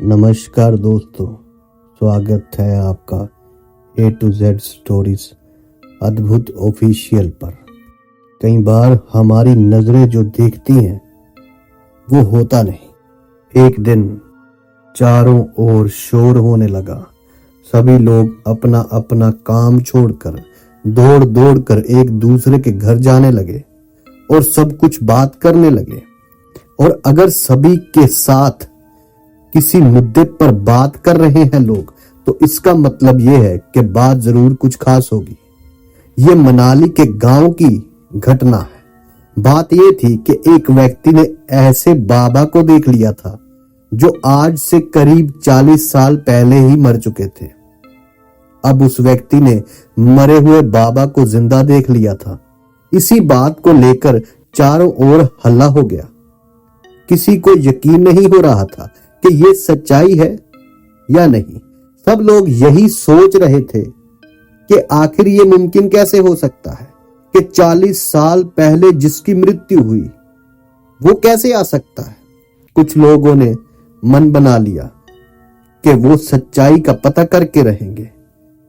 नमस्कार दोस्तों, स्वागत है आपका A to Z स्टोरीज अद्भुत ऑफिशियल पर। कई बार हमारी नजरें जो देखती हैं वो होता नहीं। एक दिन चारों ओर शोर होने लगा। सभी लोग अपना अपना काम छोड़कर दौड़ दौड़ कर एक दूसरे के घर जाने लगे और सब कुछ बात करने लगे। और अगर सभी के साथ किसी मुद्दे पर बात कर रहे हैं लोग, तो इसका मतलब यह है कि बात जरूर कुछ खास होगी। ये मनाली के गांव की घटना है। बात यह थी कि एक व्यक्ति ने ऐसे बाबा को देख लिया था जो आज से करीब 40 साल पहले ही मर चुके थे। अब उस व्यक्ति ने मरे हुए बाबा को जिंदा देख लिया था। इसी बात को लेकर चारों ओर हल्ला हो गया। किसी को यकीन नहीं हो रहा था कि ये सच्चाई है या नहीं। सब लोग यही सोच रहे थे कि आखिर ये मुमकिन कैसे हो सकता है कि 40 साल पहले जिसकी मृत्यु हुई वो कैसे आ सकता है। कुछ लोगों ने मन बना लिया कि वो सच्चाई का पता करके रहेंगे।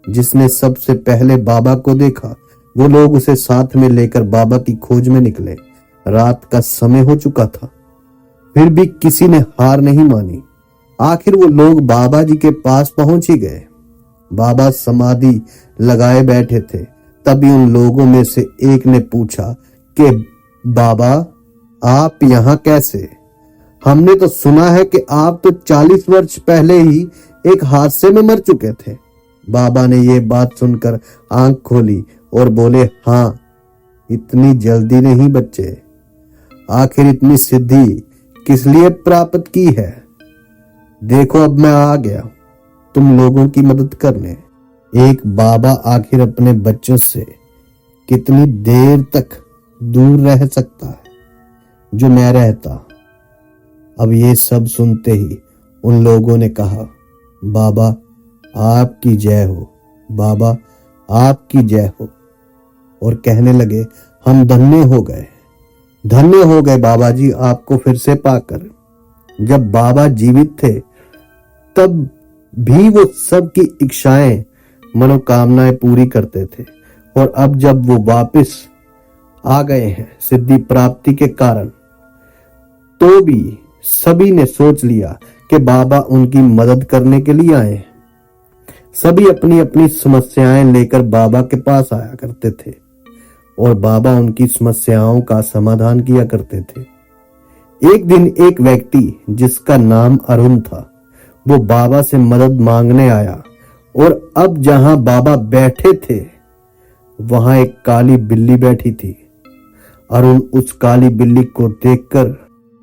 जिसने सबसे पहले बाबा को देखा वो लोग उसे साथ में लेकर बाबा की खोज में निकले। रात का समय हो चुका था, फिर भी किसी ने हार नहीं मानी। आखिर वो लोग बाबा जी के पास पहुंच ही गए। बाबा समाधि लगाए बैठे थे। तभी उन लोगों में से एक ने पूछा कि बाबा, आप यहां कैसे? हमने तो सुना है कि आप तो 40 वर्ष पहले ही एक हादसे में मर चुके थे। बाबा ने ये बात सुनकर आंख खोली और बोले, हाँ, इतनी जल्दी नहीं बच्चे। आखिर इतनी सिद्धि किस लिए प्राप्त की है? देखो, अब मैं आ गया तुम लोगों की मदद करने। एक बाबा आखिर अपने बच्चों से कितनी देर तक दूर रह सकता है जो मैं रहता। अब ये सब सुनते ही उन लोगों ने कहा, बाबा आपकी जय हो, बाबा आपकी जय हो। और कहने लगे, हम धन्य हो गए, धन्य हो गए बाबा जी आपको फिर से पाकर। जब बाबा जीवित थे तब भी वो सबकी इच्छाएं, मनोकामनाएं पूरी करते थे। और अब जब वो वापस आ गए हैं सिद्धि प्राप्ति के कारण, तो भी सभी ने सोच लिया कि बाबा उनकी मदद करने के लिए आए हैं। सभी अपनी अपनी समस्याएं लेकर बाबा के पास आया करते थे और बाबा उनकी समस्याओं का समाधान किया करते थे। एक दिन एक व्यक्ति जिसका नाम अरुण था, वो बाबा से मदद मांगने आया। और अब जहां बाबा बैठे थे वहां एक काली बिल्ली बैठी थी। अरुण उस काली बिल्ली को देखकर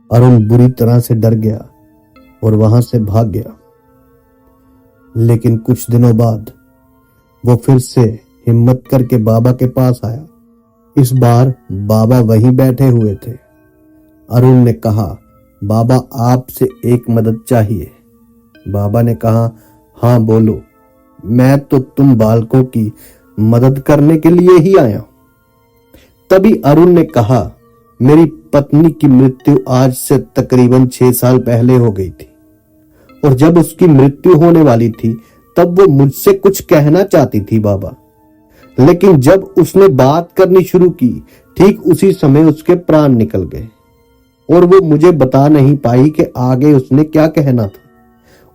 अरुण बुरी तरह से डर गया और वहां से भाग गया। लेकिन कुछ दिनों बाद वो फिर से हिम्मत करके बाबा के पास आया। इस बार बाबा वहीं बैठे हुए थे। अरुण ने कहा, बाबा आपसे एक मदद चाहिए। बाबा ने कहा, हाँ बोलो, मैं तो तुम बालकों की मदद करने के लिए ही आया हूं। तभी अरुण ने कहा, मेरी पत्नी की मृत्यु आज से तकरीबन 6 साल पहले हो गई थी और जब उसकी मृत्यु होने वाली थी तब वो मुझसे कुछ कहना चाहती थी बाबा। लेकिन जब उसने बात करनी शुरू की, ठीक उसी समय उसके प्राण निकल गए और वो मुझे बता नहीं पाई कि आगे उसने क्या कहना था।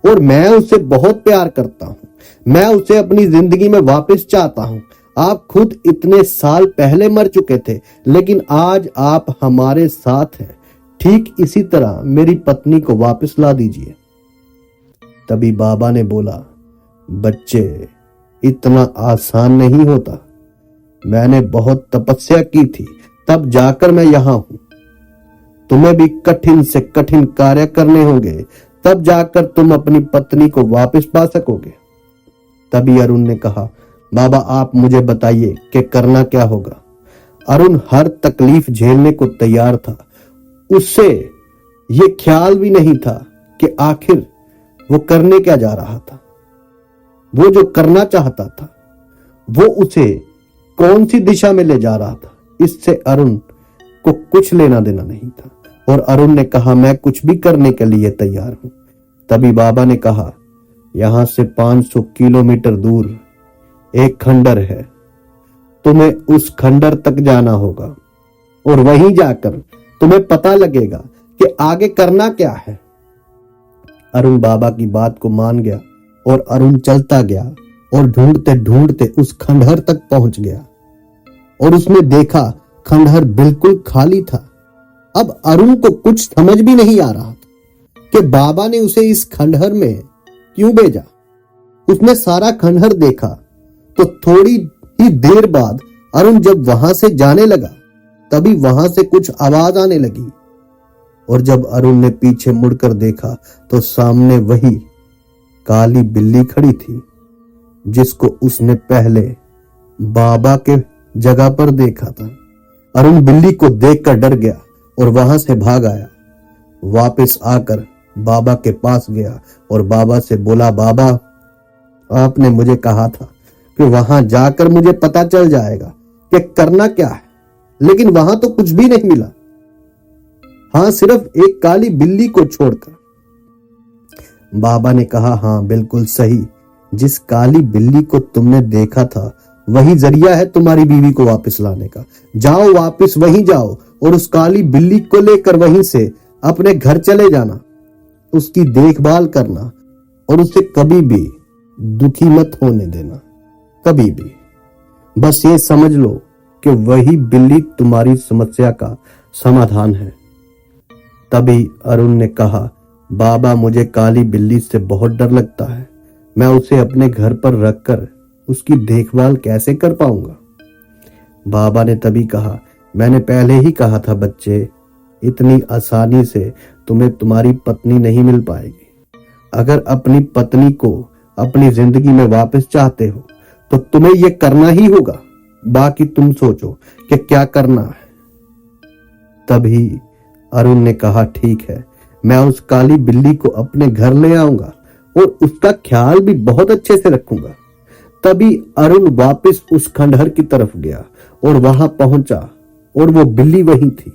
और मैं उसे बहुत प्यार करता हूं, मैं उसे अपनी जिंदगी में वापस चाहता हूं। आप खुद इतने साल पहले मर चुके थे, लेकिन आज आप हमारे साथ हैं। ठीक इसी तरह मेरी पत्नी को वापस ला दीजिए। तभी बाबा ने बोला, बच्चे, इतना आसान नहीं होता। मैंने बहुत तपस्या की थी, तब जाकर मैं यहां हूं। तुम्हें भी कठिन से कठिन कार्य करने होंगे, तब जाकर तुम अपनी पत्नी को वापस पा सकोगे। तभी अरुण ने कहा, बाबा आप मुझे बताइए कि करना क्या होगा। अरुण हर तकलीफ झेलने को तैयार था। उससे ये ख्याल भी नहीं था कि आखिर वो करने क्या जा रहा था। वो जो करना चाहता था वो उसे कौन सी दिशा में ले जा रहा था, इससे अरुण को कुछ लेना देना नहीं था। और अरुण ने कहा, मैं कुछ भी करने के लिए तैयार हूं। तभी बाबा ने कहा, यहां से 500 किलोमीटर दूर एक खंडर है, तुम्हें उस खंडर तक जाना होगा और वहीं जाकर तुम्हें पता लगेगा कि आगे करना क्या है। अरुण बाबा की बात को मान गया और अरुण चलता गया और ढूंढते ढूंढते उस खंडहर तक पहुंच गया और उसने देखा खंडहर बिल्कुल खाली था। अब अरुण को कुछ समझ भी नहीं आ रहा था कि बाबा ने उसे इस खंडहर में क्यों भेजा। उसने सारा खंडहर देखा तो थोड़ी ही देर बाद अरुण जब वहां से जाने लगा तभी वहां से कुछ आवाज आने लगी और जब अरुण ने पीछे मुड़कर देखा तो सामने वही काली बिल्ली खड़ी थी जिसको उसने पहले बाबा के जगह पर देखा था। अरुण बिल्ली को देखकर डर गया और वहां से भाग आया। वापस आकर बाबा के पास गया और बाबा से बोला, बाबा आपने मुझे कहा था कि वहां जाकर मुझे पता चल जाएगा कि करना क्या है, लेकिन वहां तो कुछ भी नहीं मिला। हाँ, सिर्फ एक काली बिल्ली को छोड़कर। बाबा ने कहा, हाँ बिल्कुल सही, जिस काली बिल्ली को तुमने देखा था वही जरिया है तुम्हारी बीवी को वापस लाने का। जाओ, वापस वहीं जाओ और उस काली बिल्ली को लेकर वहीं से अपने घर चले जाना, उसकी देखभाल करना और उसे कभी भी दुखी मत होने देना, कभी भी। बस ये समझ लो कि वही बिल्ली तुम्हारी समस्या का समाधान है। तभी अरुण ने कहा, बाबा मुझे काली बिल्ली से बहुत डर लगता है, मैं उसे अपने घर पर रखकर उसकी देखभाल कैसे कर पाऊंगा। बाबा ने तभी कहा, मैंने पहले ही कहा था बच्चे, इतनी आसानी से तुम्हें तुम्हारी पत्नी नहीं मिल पाएगी। अगर अपनी पत्नी को अपनी जिंदगी में वापस चाहते हो तो तुम्हें यह करना ही होगा, बाकी तुम सोचो कि क्या करना है। तभी अरुण ने कहा, ठीक है, मैं उस काली बिल्ली को अपने घर ले आऊंगा और उसका ख्याल भी बहुत अच्छे से रखूंगा। तभी अरुण वापस उस खंडहर की तरफ गया और वहां पहुंचा और वो बिल्ली वहीं थी।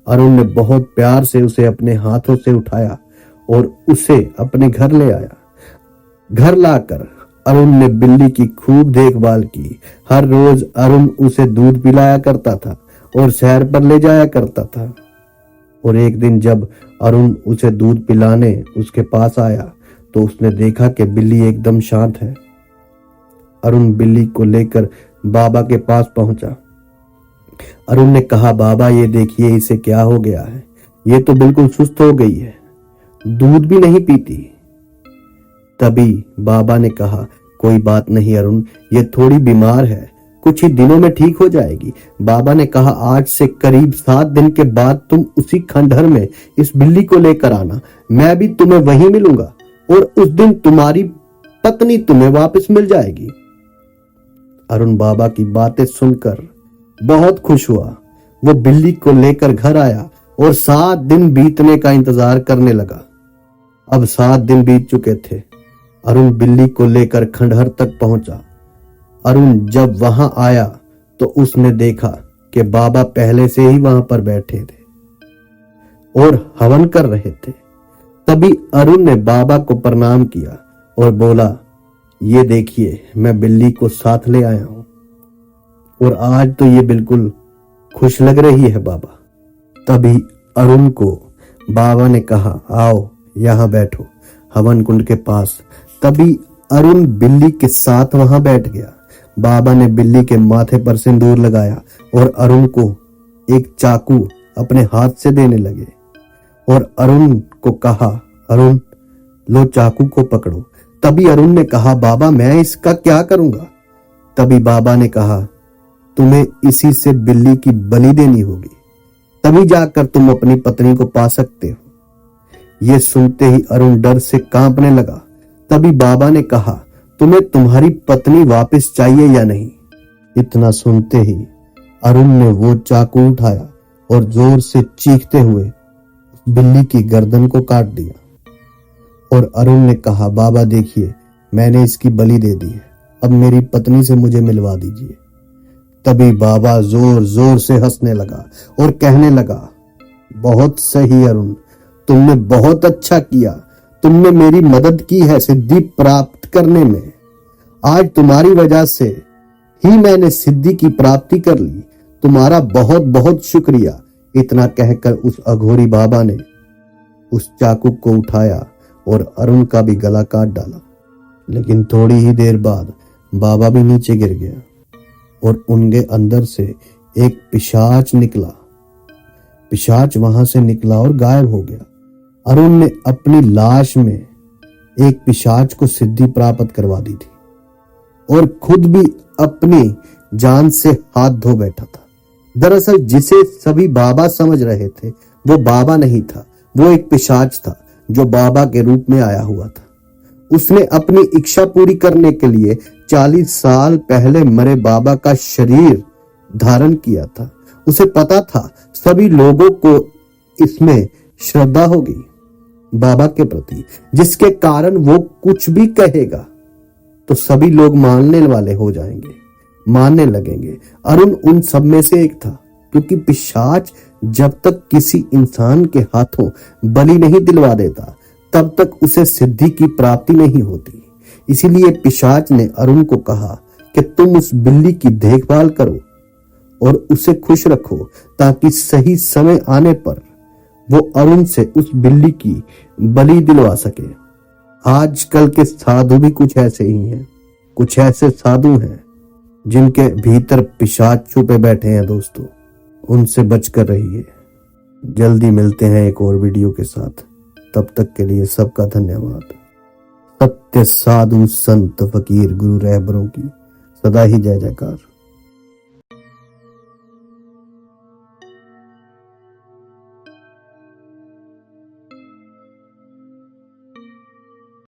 अरुण ने बहुत प्यार से उसे अपने हाथों से उठाया और उसे अपने घर ले आया। घर लाकर अरुण ने बिल्ली की खूब देखभाल की। हर रोज अरुण उसे दूध पिलाया करता था और सैर पर ले जाया करता था। और एक दिन जब अरुण उसे दूध पिलाने उसके पास आया तो उसने देखा कि बिल्ली एकदम शांत है। अरुण बिल्ली को लेकर बाबा के पास पहुंचा। अरुण ने कहा, बाबा ये देखिए इसे क्या हो गया है, ये तो बिल्कुल सुस्त हो गई है, दूध भी नहीं पीती। तभी बाबा ने कहा, कोई बात नहीं अरुण, ये थोड़ी बीमार है, कुछ ही दिनों में ठीक हो जाएगी। बाबा ने कहा, आज से करीब 7 दिन के बाद तुम उसी खंडहर में इस बिल्ली को लेकर आना, मैं भी तुम्हें वहीं मिलूंगा और उस दिन तुम्हारी पत्नी तुम्हें वापस मिल जाएगी। अरुण बाबा की बातें सुनकर बहुत खुश हुआ। वो बिल्ली को लेकर घर आया और 7 दिन बीतने का इंतजार करने लगा। अब 7 दिन बीत चुके थे। अरुण बिल्ली को लेकर खंडहर तक पहुंचा। अरुण जब वहां आया तो उसने देखा कि बाबा पहले से ही वहां पर बैठे थे और हवन कर रहे थे। तभी अरुण ने बाबा को प्रणाम किया और बोला, ये देखिए मैं बिल्ली को साथ ले आया हूं और आज तो ये बिल्कुल खुश लग रही है बाबा। तभी अरुण को बाबा ने कहा, आओ यहां बैठो हवन कुंड के पास। तभी अरुण बिल्ली के साथ वहां बैठ गया। बाबा ने बिल्ली के माथे पर सिंदूर लगाया और अरुण को एक चाकू अपने हाथ से देने लगे और अरुण को कहा, अरुण लो चाकू को पकड़ो। तभी अरुण ने कहा, बाबा मैं इसका क्या करूंगा। तभी बाबा ने कहा, तुम्हें इसी से बिल्ली की बलि देनी होगी, तभी जाकर तुम अपनी पत्नी को पा सकते हो। यह सुनते ही अरुण डर से कांपने लगा। तभी बाबा ने कहा, तुम्हें तुम्हारी पत्नी वापस चाहिए या नहीं। इतना सुनते ही अरुण ने वो चाकू उठाया और जोर से चीखते हुए बिल्ली की गर्दन को काट दिया। और अरुण ने कहा, बाबा देखिए मैंने इसकी बलि दे दी है, अब मेरी पत्नी से मुझे मिलवा दीजिए। तभी बाबा जोर जोर से हंसने लगा और कहने लगा, बहुत सही अरुण, तुमने बहुत अच्छा किया, तुमने मेरी मदद की है सिद्धि प्राप्त करने में। आज तुम्हारी वजह से ही मैंने सिद्धि की प्राप्ति कर ली। तुम्हारा बहुत बहुत शुक्रिया। इतना कहकर उस अघोरी बाबा ने उस चाकू को उठाया और अरुण का भी गला काट डाला। लेकिन थोड़ी ही देर बाद बाबा भी नीचे गिर गया और उनके अंदर से एक पिशाच निकला। पिशाच वहां से निकला और गायब हो गया। अरुण ने अपनी लाश में एक पिशाच को सिद्धि प्राप्त करवा दी थी और खुद भी अपनी जान से हाथ धो बैठा था। दरअसल जिसे सभी बाबा समझ रहे थे वो बाबा नहीं था, वो एक पिशाच था जो बाबा के रूप में आया हुआ था। उसने अपनी इच्छा पूरी करने के लिए 40 साल पहले मरे बाबा का शरीर धारण किया था। उसे पता था सभी लोगों को इसमें श्रद्धा होगी बाबा के प्रति, जिसके कारण वो कुछ भी कहेगा तो सभी लोग मानने वाले हो जाएंगे, मानने लगेंगे। अरुण उन सब में से एक था, क्योंकि पिशाच जब तक किसी इंसान के हाथों बलि नहीं दिलवा देता तब तक उसे सिद्धि की प्राप्ति नहीं होती। इसीलिए पिशाच ने अरुण को कहा कि तुम उस बिल्ली की देखभाल करो और उसे खुश रखो, ताकि सही समय आने पर वो अरुण से उस बिल्ली की बलि दिलवा सके। आजकल के साधु भी कुछ ऐसे ही हैं। कुछ ऐसे साधु हैं जिनके भीतर पिशाच छुपे बैठे हैं। दोस्तों, उनसे बचकर रहिए। जल्दी मिलते हैं एक और वीडियो के साथ। तब तक के लिए सबका धन्यवाद। सत्य साधु संत फकीर गुरु रहबरों की सदा ही जय जयकार।